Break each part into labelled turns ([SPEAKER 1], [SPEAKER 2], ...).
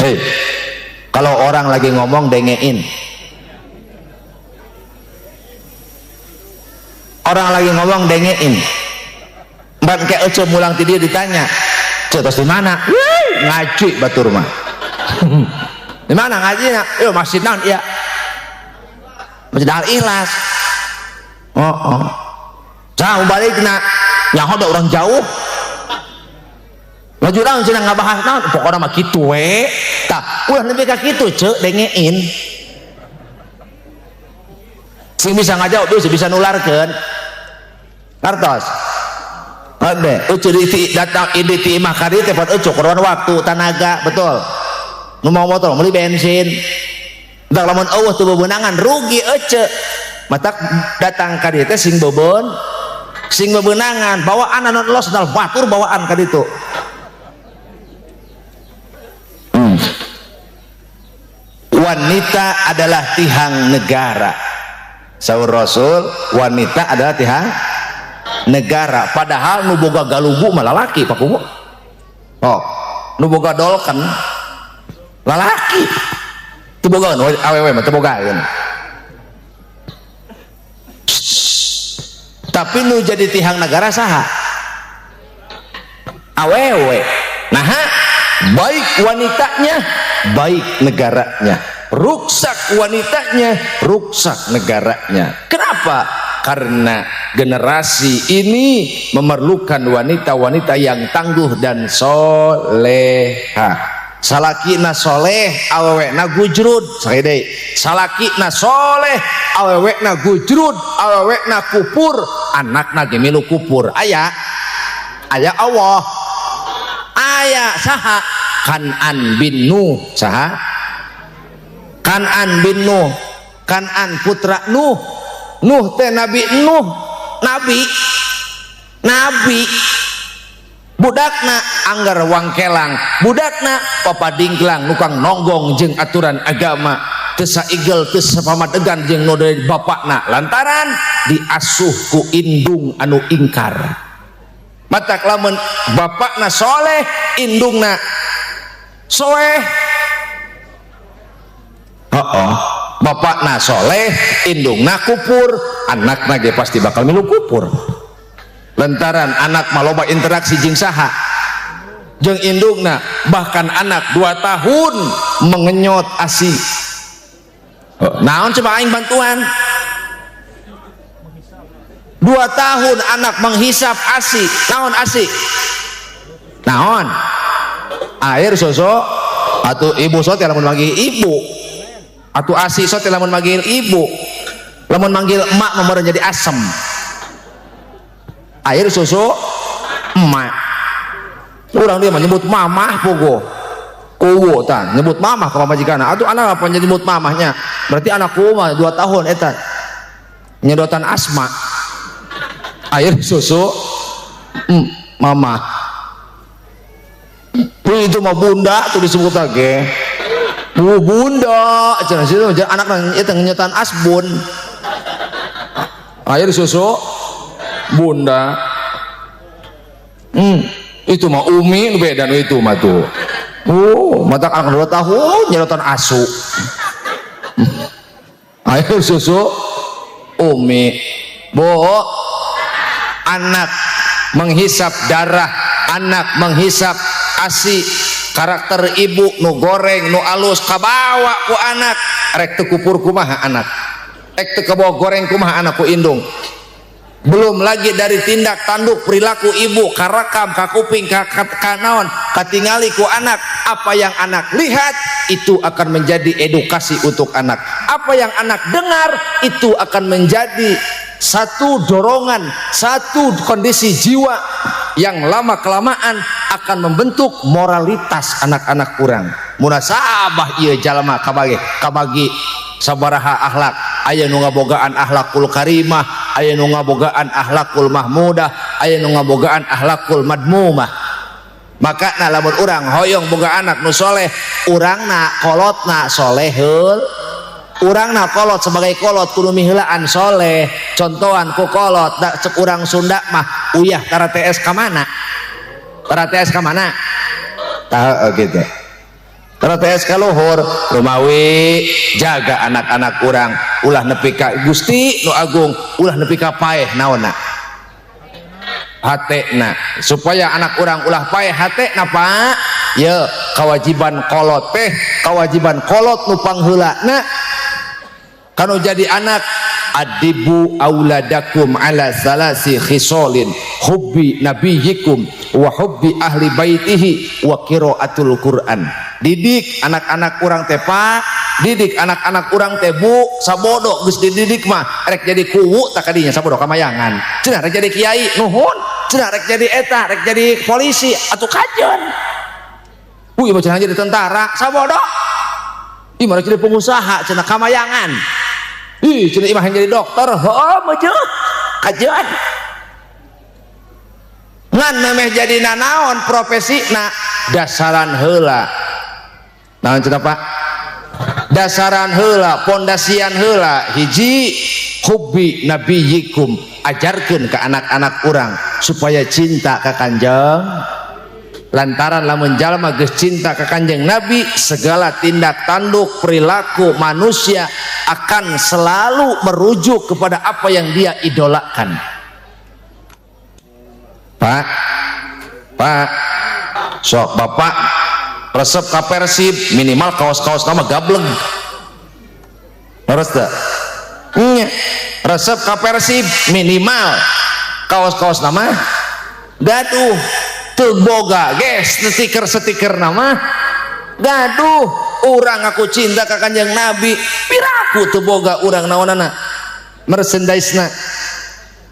[SPEAKER 1] Hei, kalau orang lagi ngomong dengein. Orang lagi ngomong dengein. Mbak kayak ece mulang ti dia ditanya, "Cek tos di mana?" Ngaji batur mah. Di mana ngajinya? Yo masjid naon iya. Masjid Al-Ikhlas. Oh. Jauh balikna, yang ada orang jauh. Maju naon cenah ngabahas naon, pokona mah kitu we. Tah, ulah nepi ka kitu ceuk dengein. Sing bisa ngajawab tuh bisa nularkeun. Kartos. Ade, ucu di datang ide ti imah kari teh pot ucu korban waktu, tenaga, betul. Nu mau motor meuli bensin. Da lamun eueuh teu bebeunangan rugi ece. Matak datang ka dieu teh sing bebeunangan, bawaan anu los dal batur bawaan ka ditu. Wanita adalah tihang negara. Saur Rasul, wanita adalah tihang negara, padahal nu boga galugu mah lalaki pakumu. Oh, nu boga dolken lalaki. Teu bogaeun awewe mah teu bogaeun. Tapi nu jadi tihang negara saha? Awewe. Nah, baik wanitanya, baik negaranya. Ruksak wanitanya, ruksak negaranya. Kenapa? Karena generasi ini memerlukan wanita-wanita yang tangguh dan soleha. Salakina soleh, awewekna gujrud. Salakina soleh, awewekna gujrud, awewekna kupur, anakna gemilu kupur. Aya Allah, aya saha? Kan'an bin Nuh. Saha? Kan'an bin Nuh. Kan'an putra Nuh. Nuh teh Nabi Nuh, nabi budakna anggar wangkelang, budakna papadingklang nukang nonggong jeung aturan agama, teu saigel teu sapamadegan jeung nu dari bapakna lantaran diasuh ku indung anu ingkar. Matak lamun bapakna soleh, indungna soeh. Bapakna soleh, indungna kupur, anakna ge pasti bakal milu kupur. Lantaran anak maloba interaksi jeung saha? Jeung indungna, bahkan anak 2 tahun mengenyot ASI. Naon coba aing bantuan? 2 tahun anak menghisap ASI. Naon ASI? Naon? Air sosok atau ibu sote lamun manggil ibu. Atau ASI sote lamun manggil ibu, lamun manggil emak nomor jadi asem. Air susu emak. Urang dia menyebut mamah pogo. Kuwo tan nyebut mamah ka pamajikana. Atuh anak apa nyebut mamahnya? Berarti anak kumaha 2 tahun eta. Nyedotan asma. Air susu mamah. Itu mah bunda tuh disebut lagi. Bunda cenah situ anak eta nyedotan asbun. Air susu bunda. Itu mah umi beda nu itu mah tuh. Mata anak 2 tahun nyedotan asu. Air susu umi. Bo, anak menghisap darah, anak menghisap ASI, karakter ibu nu goreng nu alus kabawa ku anak, rek teu kupur kumaha anak, rek teu kabawa goreng kumaha anak ku indung. Belum lagi dari tindak tanduk perilaku ibu, karakam, kakuping, kanaon, katingali ku anak. Apa yang anak lihat itu akan menjadi edukasi untuk anak. Apa yang anak dengar itu akan menjadi satu dorongan, satu kondisi jiwa yang lama kelamaan akan membentuk moralitas anak-anak kurang. Munasabah ieu jalma kabagi sabaraha akhlak. Aya nu ngabogaan akhlakul karimah, aya nu ngabogaan akhlakul mahmudah, aya nu ngabogaan akhlakul madmumah. Maka na lamun urang hoyong boga anak nu soleh, urangna kolotna soleh heul. Urangna kolot sebagai kolot kudu miheulaan soleh. Contohan ku kolot da cek urang Sunda mah uyah tara TS ka mana? Tara TS ka mana? Tah gitu. karena TSK luhur rumawi jaga anak-anak urang ulah nepi ka Gusti nu Agung ulah nepi ka paeh naonna hatena supaya anak urang ulah paeh hatena Pak ya kewajiban kolot teh kewajiban kolot nu pangheulana kanu jadi anak adibu auladakum ala salasi khisolin hubbi nabiyikum wa hubbi ahli baitihi wa qiraatul Quran. Didik anak-anak urang teh Pak, didik anak-anak urang teh Bu, sabodo geus dididik mah rek jadi kuwu tak kadinya sabodo kamayangan. Cenah rek jadi kiai nuhun, cenah rek jadi eta, rek jadi polisi atuh kajen. Ieu mah cenah jadi tentara sabodo. Ieu mah rek jadi pengusaha cenah kamayangan. Ih, cenah imah jadi dokter, heuh meujeut kajen. Ngan memeh jadi nanaon profesina dasaran heula. Naon cenah Pak? Dasaran heula, pondasian heula hiji hubbi nabiyikum ajarkeun ka anak-anak urang supaya cinta ka Kanjeng. Lantaran lamun jalma geus cinta ka Kanjeng Nabi segala tindak tanduk perilaku manusia akan selalu merujuk kepada apa yang dia idolakan. Pak sok Bapak resep ka Persib minimal kaos-kaos nama gableng harus tak? Resep ka Persib minimal kaos-kaos nama gaduh teu boga guys stiker nama gaduh urang aku cinta ka Kanjeng Nabi piraku teu boga urang naonana merchandise-na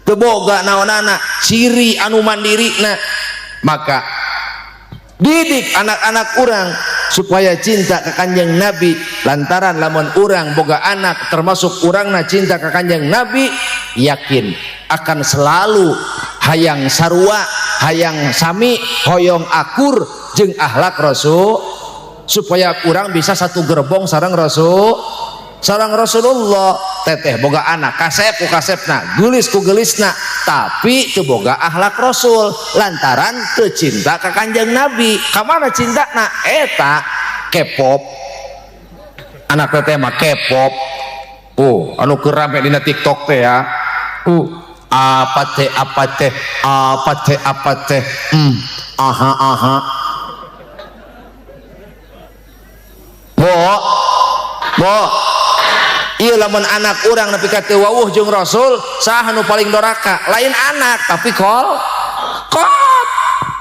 [SPEAKER 1] teu boga naonana ciri anu mandirina. Maka didik anak-anak urang supaya cinta ka Kanjeng Nabi lantaran lamun urang boga anak termasuk urangna cinta ka Kanjeng Nabi yakin akan selalu hayang sarua hayang sami hoyong akur jeung akhlak Rasul supaya urang bisa satu gerbong sareng Rasulullah. Teteh boga anak kasep ku kasepna gelis ku gelisna tapi teu boga akhlak Rasul lantaran teu cinta ka Kanjeng Nabi. Kamana cintana eta K-pop anak teteh mah K-pop anu keur rame dina TikTok teh ya apa teh aha bo iya lamun anak urang nepi ka teu wawuh jeung Rasul saha nu paling doraka lain anak tapi kol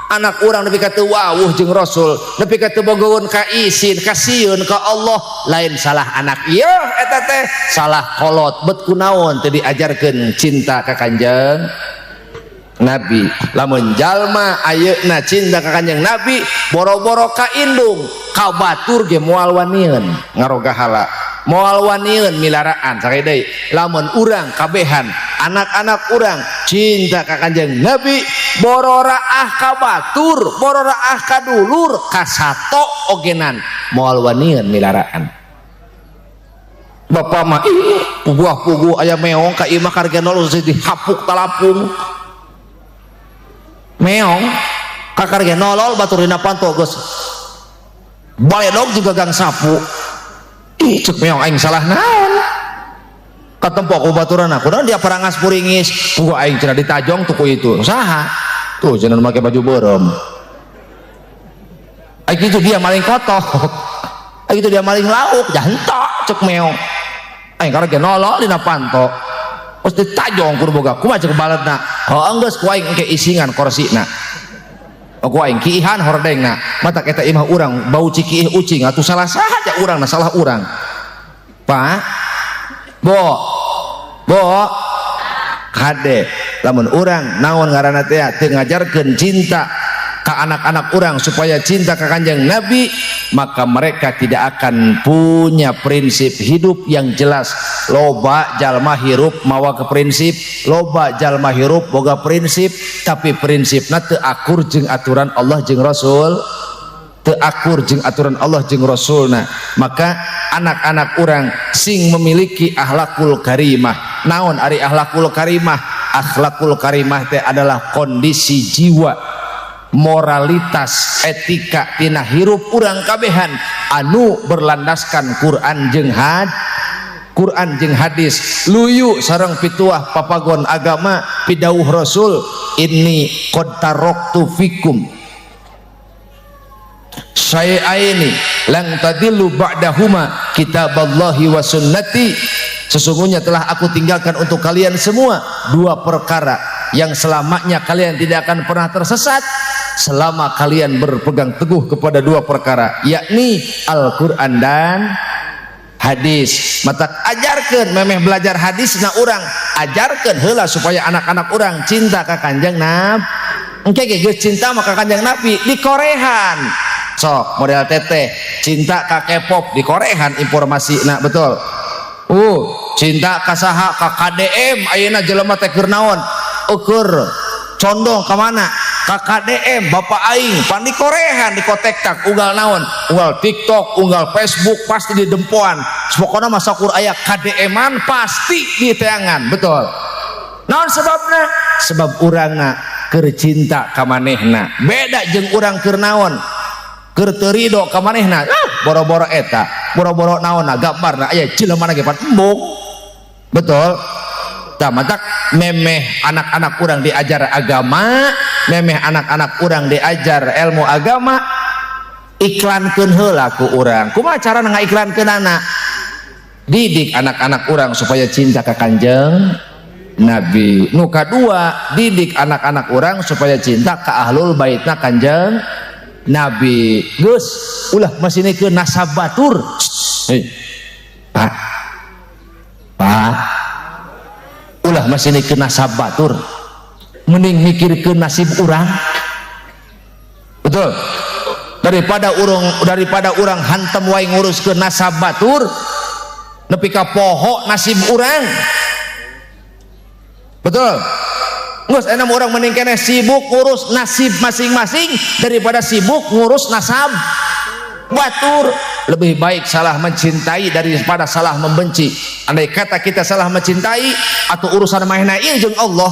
[SPEAKER 1] anak urang nepi ka teu wawuh jeung Rasul nepi ka teu bogoeun ka izin ka sieun ka Allah lain salah anak ieu eta teh salah kolot bet kunaon teu diajarkeun cinta ka Kanjeng Nabi. Lamun jalma ayeuna cinta ka Kanjeng Nabi boro-boro ka indung ka batur ge moal wanieun ngarogahala moal wanieun milaraan sakit deui. Lamun urang kabehan anak-anak urang cinta ka Kanjeng Nabi bororaah ka batur bororaah ka dulur ka sato ogenan moal wanieun milaraan. Bapak mah puguh aya meong ka ieu mah karga nol dihapuk talapung meong kakar ge nolol batur dina panto geus baledog juga gang sapu cek meong aing salah naon katempo ku baturanna kunaon dia parangas puringis puguh aing cenah ditajong tuku itu saha tuh cenah make baju beureum aing kitu dia maling kotok aing kitu dia maling lauk jantok cek meong aing karena ge nolol dina panto terus ditajong kudu boga kumaha cek baledna heuh geus ku aing engke isingan korsina ku aing kiihan hordengna mata eta imah urang bau cikiih ucing atuh salah saja urangna salah urang. Pak bo kade lamun urang naon ngaranna teh teu ngajarkeun cinta ka anak-anak urang supaya cinta ka Kanjeng Nabi maka mereka tidak akan punya prinsip hidup yang jelas. Loba jalma hirup mawa ke prinsip loba jalma hirup boga prinsip tapi prinsipna teu akur jeung aturan Allah jeung Rasul teu akur jeung aturan Allah jeung Rasulna. Maka anak-anak urang sing memiliki akhlakul karimah. Naon ari akhlakul karimah? Akhlakul karimah teh adalah kondisi jiwa moralitas etika tina hirup urang kabehan anu berlandaskan Quran jeung hadis luyu sareng pituah papagon agama pidauh Rasul inni qad taraktu fikum syai'aini lan tadillu ba'dahuma kitaballahi wa sunnati, sesungguhnya telah aku tinggalkan untuk kalian semua dua perkara yang selamanya kalian tidak akan pernah tersesat selama kalian berpegang teguh kepada dua perkara, yakni Al-Quran dan hadis. Mata ajarkan memeh belajar hadis na urang, ajarkan heula supaya anak-anak urang cinta ka Kanjeng Nabi. Engke geus cinta maka Kanjeng Nabi di Korean. So model teteh cinta ka K-pop di Korean informasi nah betul. Cinta ka saha ka KDM ayeuna jelema teh keur naon? Ukur condong ka mana? Ka KDM bapak aing pan di Korean di kotektak unggal naon? Unggal TikTok, unggal Facebook pasti di dempoan. Pokona masa kur aya KDM-an pasti di teangan, betul. Naon sebabna? Sebab urangna keur cinta ka manehna. Beda jeung urang keur naon? Keur teu ridho ka manehna. Boro-boro eta, boro-boro naonna gambarna aya jelema ge pan embung. Betul. Tah matak memeh anak-anak urang diajar agama, memeh anak-anak urang diajar ilmu agama, iklankeun heula ku urang. Kumaha carana ngaiklankeun anak? Didik anak-anak urang supaya cinta ka Kanjeng Nabi. Nu kadua, didik anak-anak urang supaya cinta ka ahlul baitna Kanjeng Nabi. Geus ulah masinikeun nasab batur. Hei. Pak. Ulah masinikeun nasab batur. Mending mikirkeun nasib urang. Betul. Daripada urang hantem wae nguruskeun nasab batur, nepi ka poho nasib urang. Betul. Ngus enam orang mending keneh sibuk ngurus nasib masing-masing daripada sibuk ngurus nasab batur. Lebih baik salah mencintai daripada salah membenci. Andai kata kita salah mencintai atau urusan manehna ieu jeung Allah,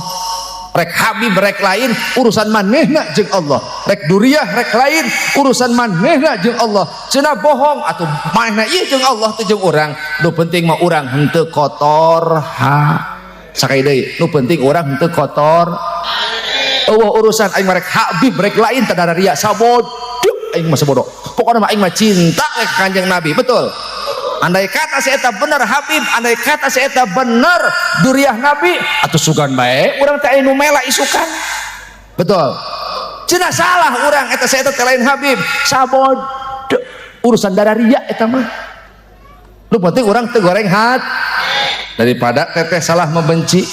[SPEAKER 1] rek Habib rek lain urusan manehna jeung Allah, rek duriah rek lain urusan manehna jeung Allah. Cenah bohong atau manehna ieu jeung Allah teh jeung urang. Nu penting mah urang henteu kotor sakali deui, nu penting urang henteu kotor urusan aing rek Habib rek lain teh da ria sabod aing mah sabodo. Pokona mah aing mah cinta ka Kanjeng Nabi. Betul. Andai kata si eta bener Habib, andai kata si eta bener duriah Nabi, atuh sugan bae urang teh aya nu mela isukan. Betul. Cenah salah urang eta si eta teh lain Habib, sabod urusan darah ria eta mah. Nu penting urang teu goreng daripada teteh salah membenci.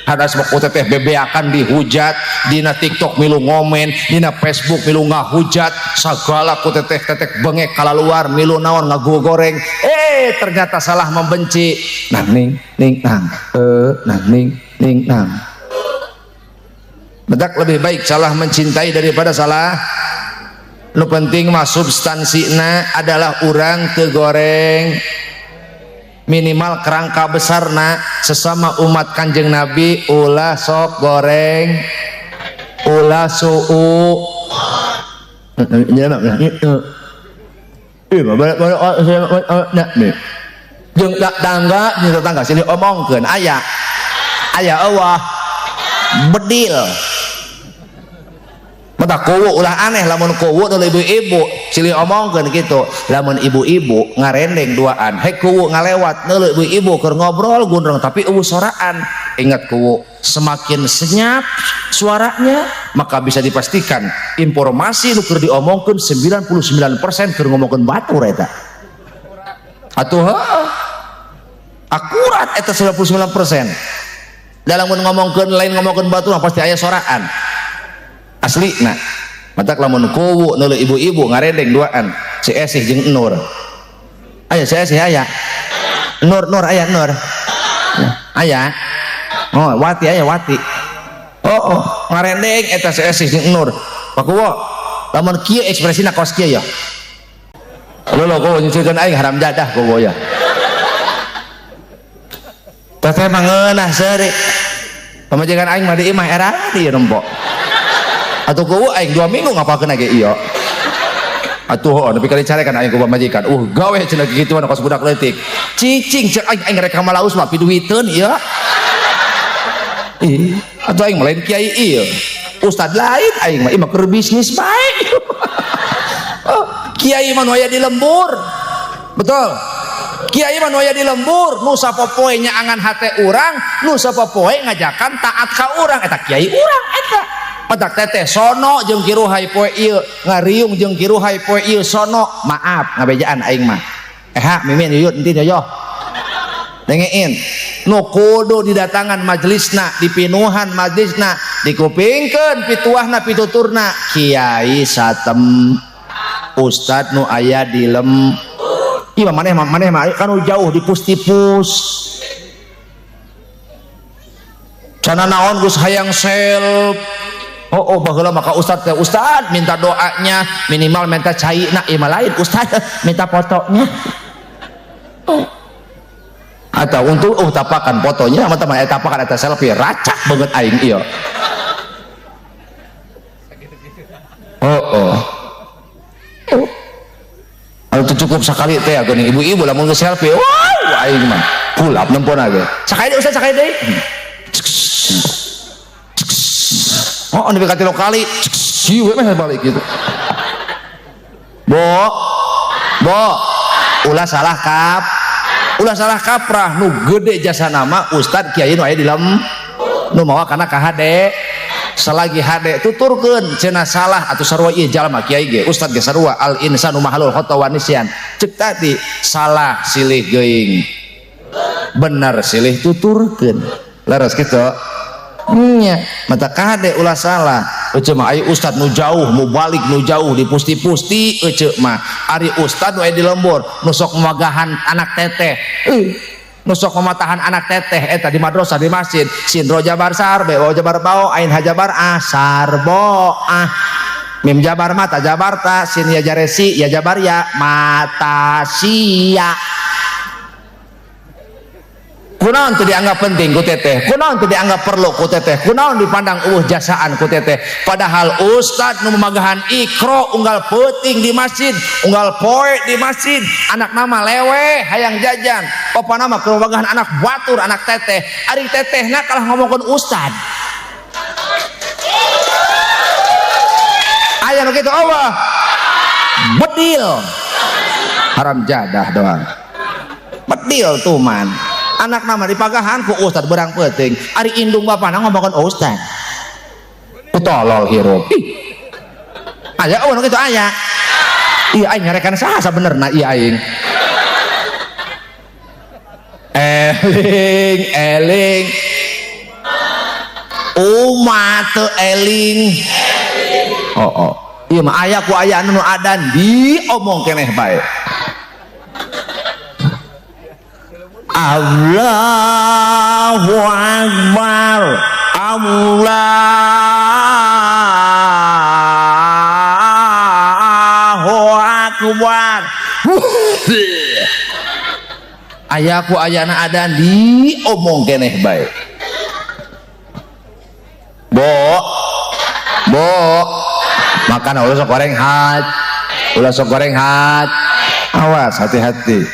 [SPEAKER 1] Hadas mah teteh bebeakan dihujat, dina TikTok milu ngomen, dina Facebook milu ngahujat, sagala ku teteh bengek kalaluar milu naon ngagogoreng. Ternyata salah membenci. Nang ning nang nang ning nang. Bedak lebih baik salah mencintai daripada salah. Nu penting mah substansina adalah urang teu goreng. Minimal kerangka besarna sesama umat Kanjeng Nabi ulah sok goreng, ulah suu. Jeung tangga sini omongkeun aya eueuh bedil. Mata kuwu ulah aneh lamun kuwu teh ibu-ibu silih omongkeun kitu. Lamun ibu-ibu ngarendeng duaan, hek kuwu ngalewat neuleuh ibu-ibu keur ngobrol gundreng tapi eueuh soraan. Ingat kuwu semakin senyap suaranya maka bisa dipastikan informasi nu keur diomongkeun 99% keur ngomongkeun batur eta. Atuh akurat eta 99%. Dalam ngomongkeun lain ngomongkeun batur pasti aya soraan. Asli nah matak lamun kuwu neuleuh ibu-ibu ngarendeng duaan si Esih jeung Nur aya si Esih aya Nur aya Nur aya Wati aya Wati ngarendeng eta si Esih jeung Nur pakuwo lamun kieu ekspresina kos kieu ya lolo kuwo nyusulkeun aing haram jadah kuwo ya teh mah ngeunah seuri pamajikan aing mah di imah era di rempok Atuh ku aing 2 minggu ngapakeun ge ieu atuh nepi kali carekan aing ku pamajikan gawe cenah kituan kos budak leutik cicing cek aing rek malaus mah piduiteun ieu atuh aing lain kiai ieu ustad lain aing mah ieu mah keur bisnis bae kiai mah nu aya di lembur betul kiai mah nu aya di lembur nu sapopoe nyaangan hate urang nu sapopoe ngajakan taat ka urang eta kiai urang eta padak teteh sono jeung kiruhai poe ieu ngariung jeung kiruhai poe ieu sono maaf ngabejaan aing mah mimin yuyut entin yoyo dengein nu kudu didatangan majelisna dipinuhan majelisna dikupingkeun pituahna pituturna kiai satem ustad nu aya di lem ieu maneh mah kanu jauh dipus-tipus cana naon Gus hayang self baheula maka ustad minta doanya minimal minta cairna ieu mah lain ustad minta fotonya atau untuk tapakan fotonya teman-teman tapakan eta selfie racak banget aing ieu itu cukup sekali teh geuning ibu-ibu lamun geus selfie wow aing mah pulap nempona ge sakali deui ustad sakali deui nepi ka 3 kali sieu mah balik gitu bo ulah salah kaprah nu gede jasa nama ustad kiai nu aya di lem nu mawa kana ka hade selagi hade tuturkeun cenah salah atuh sarua ieu jalma kiai ge ustad ge sarua al insanu mahalul khata wa nisyan cek tadi salah silih geuing bener silih tuturkeun leres kitu nya mata kade ulah salah ece mah aya ustad nu jauh mu balik nu jauh dipusti-pusti ece mah ari ustad nu aya di lembur nu sok mawagahan anak teteh nu sok mamatahan anak teteh eta di madrasah di masjid sin ro jabar sar be jabar bao ain hajabar asar bo mim jabar mata jabar ta sin ya jaresi ya jabar ya mata sia kunaon teu dianggap penting ku teteh kunaon teu dianggap perlu ku teteh kunaon dipandang jasaan ku teteh padahal ustad nu memagahan ikro unggal peuting di masjid unggal poe di masjid anak nama lewe hayang jajan papa nama keur memagahan anak batur anak teteh ari tetehna kalah ngomongkeun ustad aya nu kitu Allah bedil haram jadah doang bedil tuh man anak nama dipagahan ku ustad berang peuting ari indung bapana ngomongkeun ustad tolol hirup aya eueuh kitu aya ieu aing ngarekan saha sabenerna ieu aing eling umat teu eling ieu mah aya ku aya nu adan diomong keneh bae Allahu Akbar Allahu Akbar ayaku ayana adan diomong keneh bae bo makan ulah sok goreng hat awas hati-hati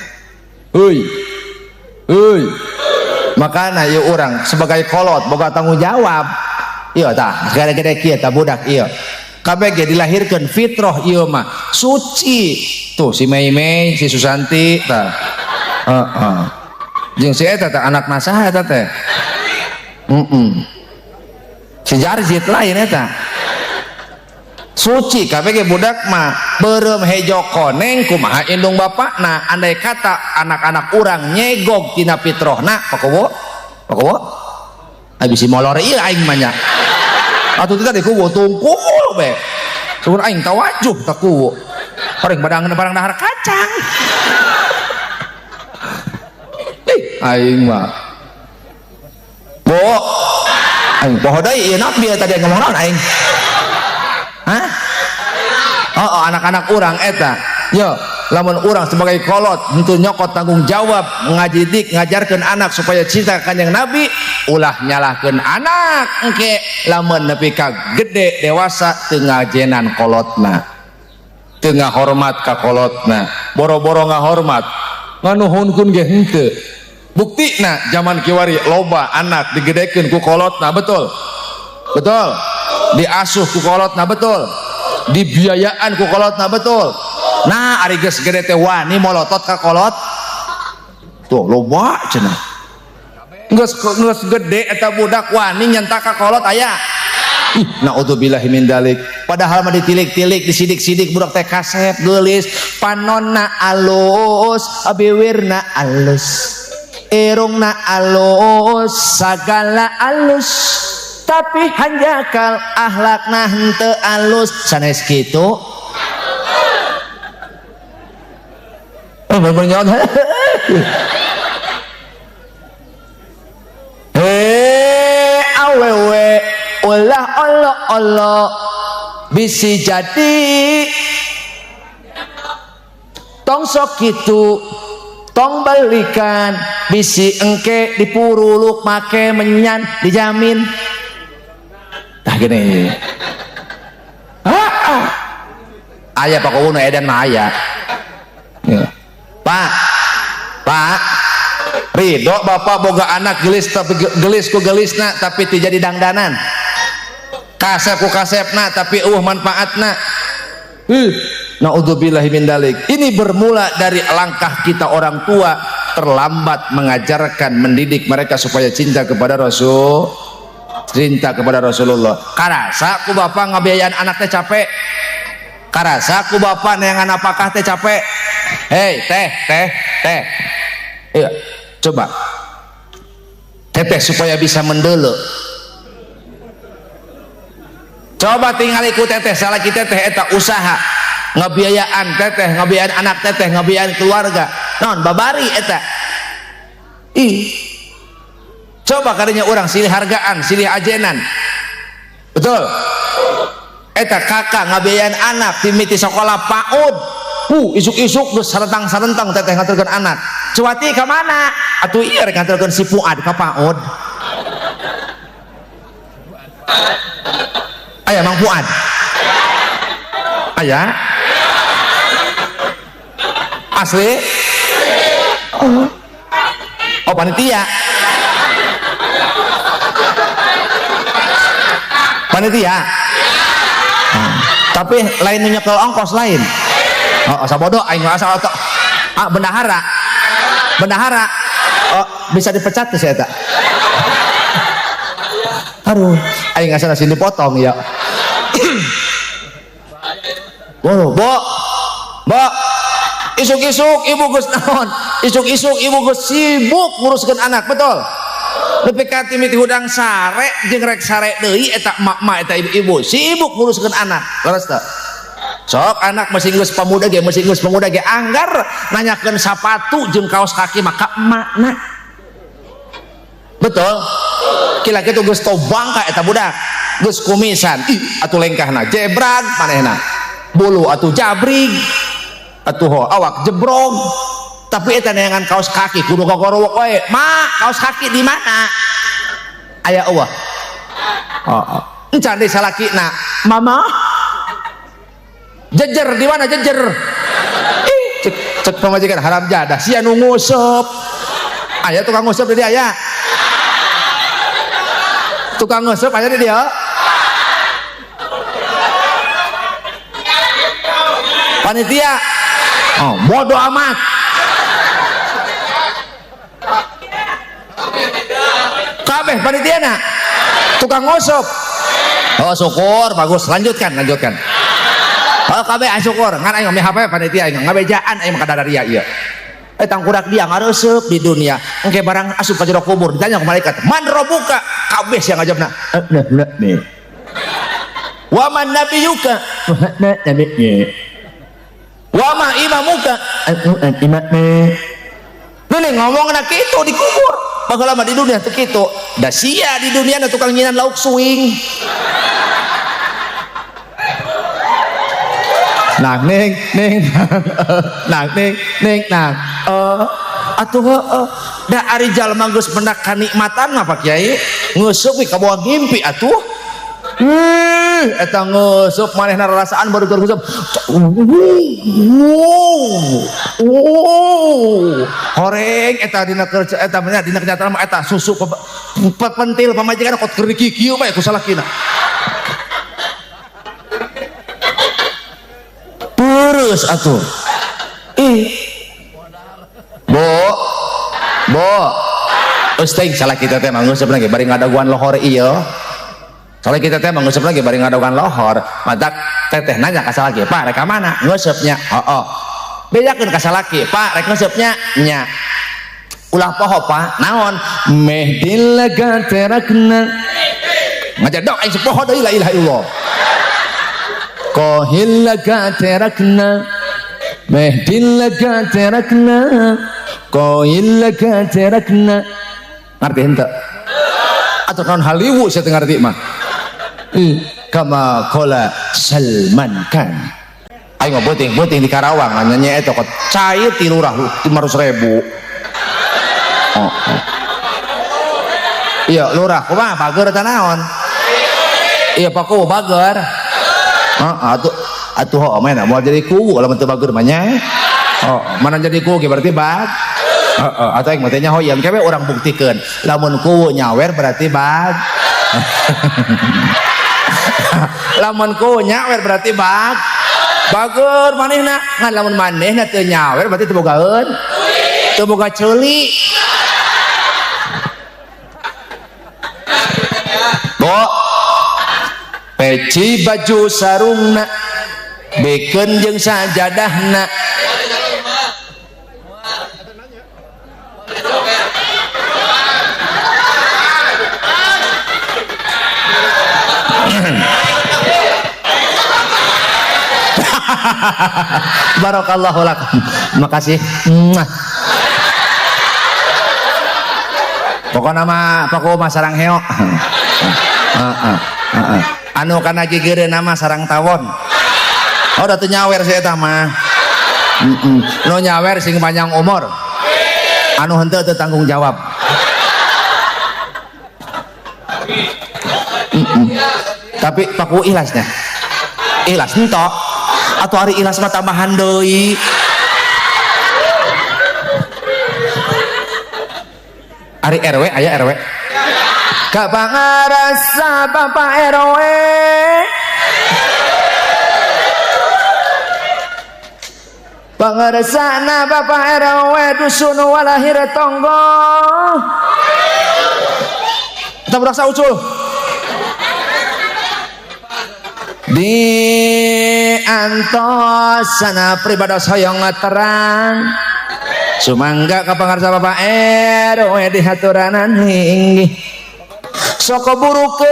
[SPEAKER 1] makana ieu urang sebagai kolot boga tanggung jawab ieu tah gede-gede kieu tah budak ieu kabeh ge dilahirkeun fitrah ieu mah suci tuh si Mei si Susanti tah jeung si eta teh anak nasaha eta teh si Jarjit lain eta suci kabeh ge budak mah beureum hejo koneng kumaha indung bapakna andai kata anak-anak urang nyegog tina fitrahna pakowo abis molor ieu aing mah nya atuh tadi kuwo tungkul be sugun aing tawajuh tak kuwo bareng barang dahar kacang aing mah aing poho deui ieu nabi tadi ngomong naon aing anak-anak orang eta yo lamun orang sebagai kolot untuk nyokot tanggung jawab ngajidik ngajarkan anak supaya cinta kanjeng Nabi ulah nyalahkan anak engke lamun nepi ka gede dewasa teu ngajenan kolotna teu ngahormat ka kolotna boro-boro ngahormat nganuhunkeun ge henteu buktina zaman kiwari loba anak digedekeun ku kolotna betul betul diasuh ku kolotna betul dibiayaan ku kolotna betul. Nah ari geus gede teh wani molotot ka kolot tuh loba cenah geus gede eta budak wani nyanta ka kolot aya naudzubillahi min dalik padahal mah ditilik-tilik disidik-sidik budak teh kasep geulis panonna alus abiwirna alus irungna alus sagala alus tapi hanjakal ahlakna henteu alus sanes kitu awewe ulah Allah bisi jadi tong sok kitu tong balikan bisi engke dipuruluk make menyan dijamin tah gini aya pakuna edan mah aya Pak ridho bapak boga anak gelis tapi gelis ku gelisna tapi tidak jadi dangdanan kasep ku kasepna tapi manfaatna naudzubillahi min dalik ini bermula dari langkah kita orang tua terlambat mengajarkan mendidik mereka supaya cinta kepada Rasulullah karasa ku bapak ngabiayaan anak teh capek karasa ku bapak neangan apakah teh capek hei teh iya coba teteh supaya bisa mendele coba tinggal ikut teteh salah kita teteh eta usaha ngabiayaan teteh ngabiayaan anak teteh ngabiayaan keluarga non babari eta coba kadinya orang silih hargaan silih ajenan betul eta kakak ngabiayaan anak timiti sekolah PAUD isuk-isuk geus sarentang-sarentang teteh ngaturkeun anak cuati ka mana atuh ieu rek ngaturkeun si Fuad ka PAUD aya Mang Fuad aya asli oh panitia tapi lain nyekel ongkos lain sabodo aing asal bendahara bisa dipecat tuh saya tak aduh aing asal sini potong ya bo isuk-isuk ibu geus naon isuk-isuk ibu geus sibuk nguruskeun anak betul nepi ka timiti hudang sare jeung rek sare deui eta mak-mak eta ibu-ibu sibuk nguruskeun anak leres teu sok anak masih geus pamuda ge anggar nanyakeun sepatu jeung kaos kaki maka emakna betul kila kitu geus tobang ka eta budak geus kumisan atuh lengkahna jebrag manehna bulu atuh jabrig atuh awak jebrog tapi eta neangan kaos kaki kudu gogorowok we mak kaos kaki di mana aya eueuh encan deui salakina mama jejer di mana jejer cek pemajikan haram jadah sia nu nguseup aya tukang nguseup di dia aya tukang nguseup aya di dia panitia bodoh amat kabeh panitiana tukang nguseup syukur bagus lanjutkan kabeh syukur ngan aing ngombe HP panitia aing ngabejaan aing makadadaria ieu tang kudak dia ngareseup di dunia engke barang asup ka jero kubur ditanya ku malaikat man rabbuka kabeh sia ngajawabna nih wa man nabiyuka nabinya wa ma imamuka imamna nih ngomongna kitu di kubur baheula mah di dunia teu kitu da sia di dunia na tukang nyinan lauk suing nang ning nang ning nang atuh da ari jalma geus mendak kanikmatan mah Pak Kiai ngeusup we ka bawah ngimpi atuh eta ngeusup manehna rarasaan baru ngeusup horeng eta dina kerja eta mah dina kenyataan mah eta susu pentil pamajikan kot keur kikieu bae ku salakina terus atuh Bo Ustaz salah kita teh mangusep lagi bari ngadaguan lohor ieu salah kita teh mangusep lagi bari ngadaguan lohor matak teteh nanya ka salaki Pak rek ka mana ngusepnya bedakeun ka salaki Pak rek ngusepnya nya ulah poho Pak naon mehdil laga terakna ngajak dok aing sepoho deui la ilaha illallah kohil laga terakna mehdil laga terakna kohil laga terakna ngerti henteu atau kawan Haliwu saya ngerti mah kama kola Salman Khan ayo mah beuting di Karawang nyanyi eta kok cair 500.000 iya lurah kumaha bager eta naon iya paku bager atuh mana mau jadi kuwu lamun teu bager mah nya mana jadi kuwu berarti bag atau yang matanya hoyang kewe orang buktikeun lamun kuwu nyawer berarti bag lamun kuwu nyawer berarti bag bager manehna ngan lamun manehna teu nyawer berarti teu bogaeun teu boga ceuli Bo peci baju sarungna beken jeung sajadahna Barakallahu lakum makasih pokoknya mah paku mah sarang heo anu kana gigireun nama sarang tawon udah tuh nyawer si eta mah nu nyawer sing panjang umur anu henteu teu tanggung jawab tapi paku ikhlasnya ikhlas entok atau hari ikhlas mah tambahan deui hari RW aya RW kapangarasa Bapak RW pangaresana Bapak RW dusun walahir tonggo kita berasa ucul di antos sana pribados hoyong terang sumangga kapangarsa Bapak RW di haturanan hinggih sok burukeun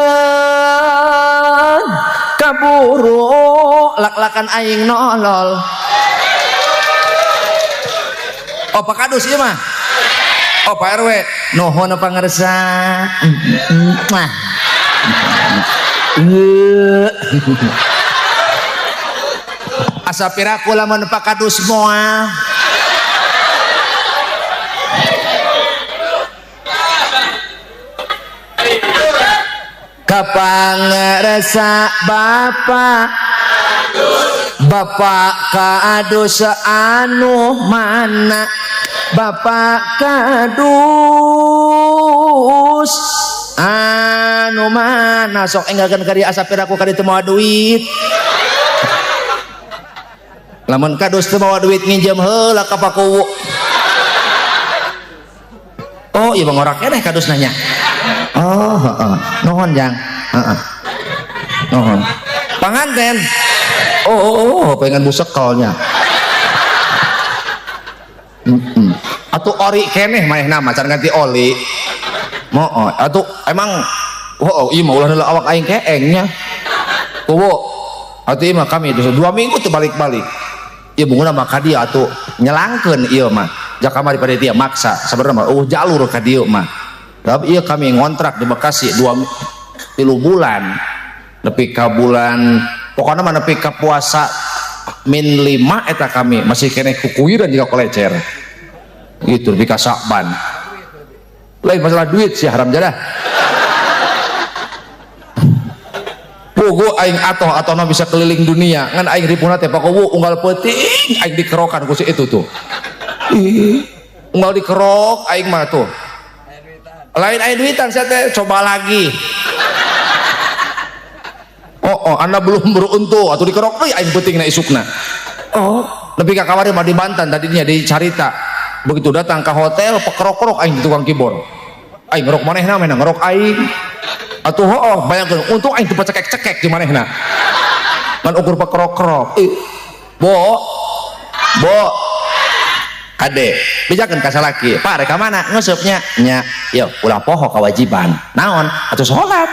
[SPEAKER 1] kaburu lak-lakan aing nolol Pak Kadus ieu mah Pak RW nuhun pangarsa asa piraku lamun Pak Kadus moal kapangarsa Bapak Kadus anu mana Bapak Kadus anu mana sok enggakeun ka dieu asa piraku ka dieu teu moal duit lamun Kadus teu moal duit nginjem heula ka pakuwu oh ieu bangorak keneh Kadus nanya nuhun jang nuhun panganten pengen busekolnya atuh ori keneh manehna macan ganti oli moal atuh emang ieu mah ulah awak aing keengnya kuwu atuh ieu mah kami 2 minggu teu balik-balik ieu bunguna mah ka dieu atuh nyelangkeun ieu mah jak kamari panitia maksa sabarna mah jalur ka dieu mah tapi ieu kami ngontrak di Bekasi 2-3 bulan nepi ka bulan pokoknya mah nepi ka puasa min 5 eta kami masih kena kukuiran jika kolecer itu lebih kasakban lain masalah duit sih haram jadah pugu aing atau bisa keliling dunia ngan aing ripuna teh pakowo unggal peuting aing dikerokan ku si itu tuh unggal dikerok aing mah tuh lain aing duitan saya teh coba lagi anda belum beruntung atau dikerok aing peuting na isukna lebih ka kamari mah di Banten tadinya di carita begitu datang ke hotel pekerok-kerok aing di tukang keyboard aing ngerok manehna mena ngerok aing atuh bayangkeun untung aing teu cekek-cekek di manehna ngan ukur pekerok-kerok bo ade bijakeun ka salaki pak rek ka mana ngusupnya nya yo ulah poho kewajiban naon atuh salat